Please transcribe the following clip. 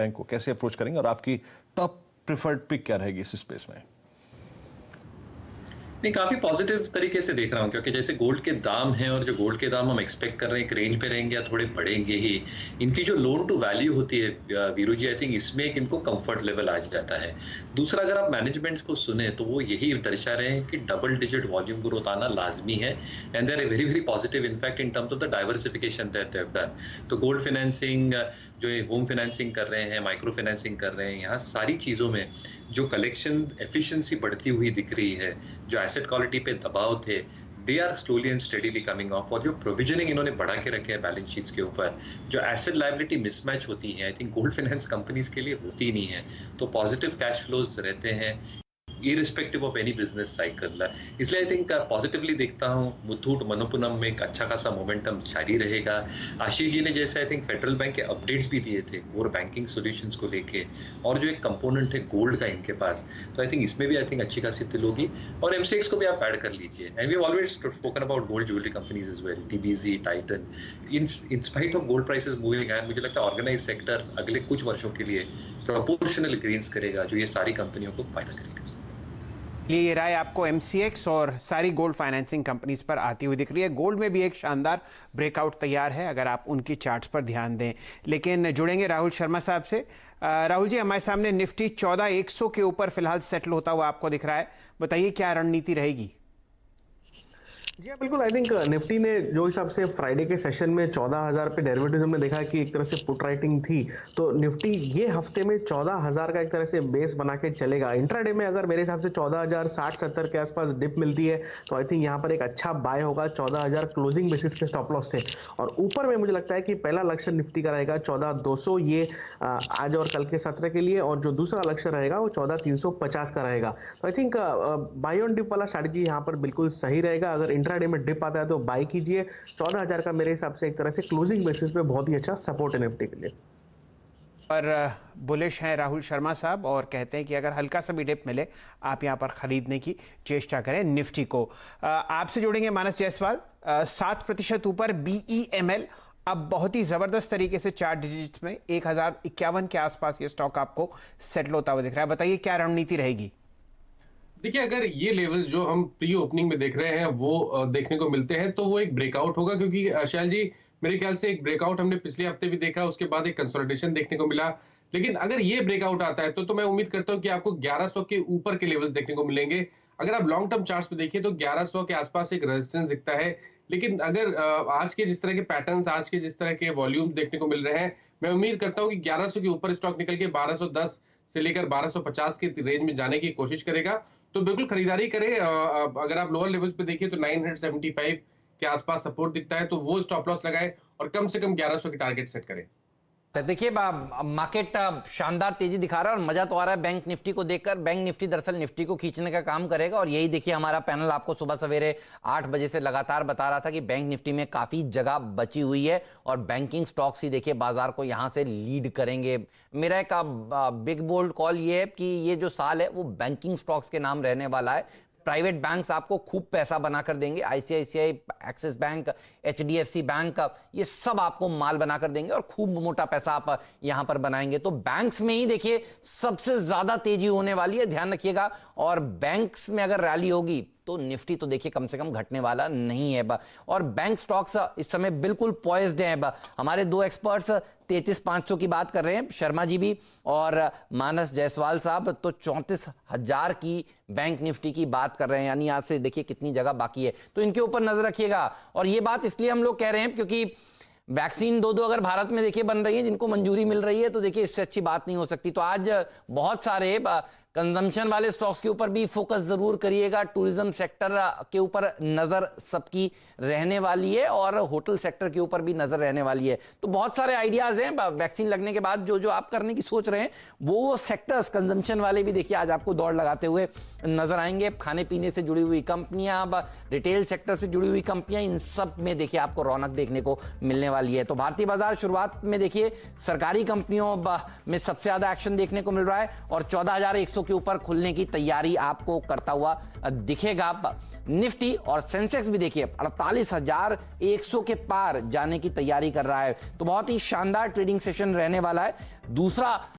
Bank को कैसे approach करेंगे और आपकी टॉप प्रिफर्ड पिक क्या रहेगी इस स्पेस में? नहीं, काफी पॉजिटिव तरीके से देख रहा हूँ, क्योंकि जैसे गोल्ड के दाम हैं और जो गोल्ड के दाम हम एक्सपेक्ट कर रहे हैं एक रेंज पे रहेंगे या थोड़े बढ़ेंगे ही। इनकी जो लोन टू वैल्यू होती है वीरू जी, आई थिंक इसमें एक इनको कंफर्ट लेवल आ जाता है। दूसरा, अगर आप मैनेजमेंट को सुने तो वो यही दर्शा रहे हैं कि डबल डिजिट वॉल्यूम ग्रोथ आना लाजमी है, and they are very very positive in fact in terms of the diversification that they have done. तो गोल्ड फाइनेंसिंग, जो ये होम फाइनेंसिंग कर रहे हैं, माइक्रो फाइनेंसिंग कर रहे हैं, यहाँ सारी चीजों में जो कलेक्शन एफिशिएंसी बढ़ती हुई दिख रही है, जो एसेट क्वालिटी पे दबाव थे, they are slowly and steadily coming off. और जो प्रोविजनिंग इन्होंने बढ़ा के रखे हैं बैलेंस शीट्स के ऊपर, जो एसेट लायबिलिटी मिसमैच होती है, I think gold finance companies के लिए होती नहीं है। तो पॉजिटिव कैश फ्लोज रहते हैं irrespective of any business cycle. इसलिए आई थिंक पॉजिटिवली देखता हूँ। मुथूट मनोपुरम में एक अच्छा खासा मोमेंटम जारी रहेगा। आशीष जी ने जैसे आई थिंक फेडरल बैंक के अपडेट्स भी दिए थे मोर बैंकिंग सॉल्यूशंस को लेके, और जो एक कंपोनेंट है गोल्ड का इनके पास, तो आई थिंक इसमें भी आई थिंक अच्छी खासी तिल होगी। और एमसीएक्स को भी आप ऐड कर लीजिए, and we have always spoken about gold jewellery companies as well, TBG, Titan. In spite of gold prices moving है, मुझे लगता है ऑर्गेनाइज सेक्टर अगले कुछ वर्षों के लिए प्रोपोर्शनल गेन्स करेगा, जो ये सारी कंपनियों को फायदा करेगा। ये राय आपको एमसीएक्स और सारी गोल्ड फाइनेंसिंग कंपनीज पर आती हुई दिख रही है। गोल्ड में भी एक शानदार ब्रेकआउट तैयार है अगर आप उनकी चार्ट्स पर ध्यान दें। लेकिन जुड़ेंगे राहुल शर्मा साहब से। राहुल जी, हमारे सामने निफ्टी 14,100 के ऊपर फिलहाल सेटल होता हुआ आपको दिख रहा है, बताइए क्या रणनीति रहेगी? जी हाँ, बिल्कुल। आई थिंक निफ्टी ने जो हिसाब से फ्राइडे के सेशन में 14,000 पे डेरिवेटिव में देखा कि एक तरह से पुट राइटिंग थी, तो निफ्टी ये हफ्ते में 14,000 का एक तरह से बेस बना के चलेगा। इंट्राडे में अगर मेरे हिसाब से 14,060-70 के आसपास डिप मिलती है तो आई थिंक यहाँ पर एक अच्छा बाय होगा 14,000 क्लोजिंग बेसिस के स्टॉप लॉस से। और ऊपर में मुझे लगता है कि पहला लक्ष्य निफ्टी का रहेगा 14,200, ये आज और कल के सत्र के लिए, और जो दूसरा लक्ष्य रहेगा वो 14,350 का रहेगा। तो I think buy on dip वाला स्ट्रैटेजी यहाँ पर बिल्कुल सही रहेगा। अगर इंट्राडे में डिप आता है तो बाय कीजिए। 14,000 का मेरे हिसाब से एक तरह से क्लोजिंग बेसिस पे बहुत ही अच्छा सपोर्ट है निफ्टी के लिए। पर बुलिश हैं राहुल शर्मा साहब और कहते हैं कि अगर हल्का सा भी डिप मिले आप यहां पर खरीदने की चेष्टा करें निफ्टी को। आपसे जुड़ेंगे मानस जायसवाल। 7% ऊपर BEML अब बहुत ही जबरदस्त तरीके से 4 डिजिट्स में 1051 के आसपास ये स्टॉक आपको सेटल होता हुआ दिख रहा है, बताइए क्या रणनीति रहेगी? देखिए, अगर ये लेवल जो हम प्री ओपनिंग में देख रहे हैं वो देखने को मिलते हैं तो वो एक ब्रेकआउट होगा, क्योंकि शैल जी मेरे ख्याल से एक ब्रेकआउट हमने पिछले हफ्ते भी देखा, उसके बाद एक कंसोलिडेशन देखने को मिला। लेकिन अगर ये ब्रेकआउट आता है तो मैं उम्मीद करता हूं कि आपको 1100 के ऊपर के लेवल्स देखने को मिलेंगे। अगर आप लॉन्ग टर्म चार्ट्स पे देखिए तो 1100 के आसपास एक रेजिस्टेंस दिखता है। लेकिन अगर आज के जिस तरह के पैटर्न्स, आज के जिस तरह के वॉल्यूम देखने को मिल रहे हैं, मैं उम्मीद करता हूं कि 1100 के ऊपर स्टॉक निकल के 1210 से लेकर 1250 के रेंज में जाने की कोशिश करेगा। तो बिल्कुल खरीदारी करें। अगर आप लोअर लेवल्स पे देखिए तो 975 के आसपास सपोर्ट दिखता है, तो वो स्टॉप लॉस लगाए और कम से कम 1100 की टारगेट सेट करें। देखिए, मार्केट शानदार तेजी दिखा रहा है और मजा तो आ रहा है बैंक निफ्टी को देखकर। बैंक निफ्टी दरअसल निफ्टी को खींचने का काम करेगा, और यही देखिए हमारा पैनल आपको सुबह सवेरे 8 बजे से लगातार बता रहा था कि बैंक निफ्टी में काफी जगह बची हुई है और बैंकिंग स्टॉक्स ही देखिए बाजार को यहां से लीड करेंगे। मेरा एक बिग बोल्ड कॉल ये है कि ये जो साल है वो बैंकिंग स्टॉक्स के नाम रहने वाला है। प्राइवेट बैंक्स आपको खूब पैसा बनाकर देंगे, ICICI, axis bank, HDFC bank, ये सब आपको माल बनाकर देंगे और खूब मोटा पैसा आप यहां पर बनाएंगे। तो बैंक्स में ही देखिए सबसे ज्यादा तेजी होने वाली है, ध्यान रखिएगा। और बैंक्स में अगर रैली होगी तो निफ्टी तो देखिए कम से कम घटने वाला नहीं है। और बैंक स्टॉक्स इस समय बिल्कुल पॉइज्ड हैं। हमारे दो एक्सपर्ट्स 33,500 की बात कर रहे हैं, शर्मा जी भी और मानस जायसवाल साहब, तो 34,000 की बैंक निफ्टी की बात कर रहे हैं। यानी यहां से देखिए कितनी जगह बाकी है, तो इनके ऊपर नजर रखिएगा। और ये बात इसलिए हम लोग कह रहे हैं क्योंकि वैक्सीन दो अगर भारत में देखिए बन रही है, जिनको मंजूरी मिल रही है, तो देखिए इससे अच्छी बात नहीं हो सकती। तो आज बहुत सारे कंजम्पशन वाले स्टॉक्स के ऊपर भी फोकस जरूर करिएगा। टूरिज्म सेक्टर के ऊपर नजर सबकी रहने वाली है और होटल सेक्टर के ऊपर भी नजर रहने वाली है। तो बहुत सारे आइडियाज हैं वैक्सीन लगने के बाद जो आप करने की सोच रहे हैं, वो सेक्टर्स कंजम्पशन वाले भी देखिए आज आपको दौड़ लगाते हुए नजर आएंगे। खाने पीने से जुड़ी हुई कंपनियां, रिटेल सेक्टर से जुड़ी हुई कंपनियां, इन सब में देखिए आपको रौनक देखने को मिलने वाली है। तो भारतीय बाजार शुरुआत में देखिए सरकारी कंपनियों में सबसे ज्यादा एक्शन देखने को मिल रहा है और 14,100 के ऊपर खुलने की तैयारी आपको करता हुआ दिखेगा। निफ्टी और सेंसेक्स भी देखिए 48,100 के पार जाने की तैयारी कर रहा है। तो बहुत ही शानदार ट्रेडिंग सेशन रहने वाला है। दूसरा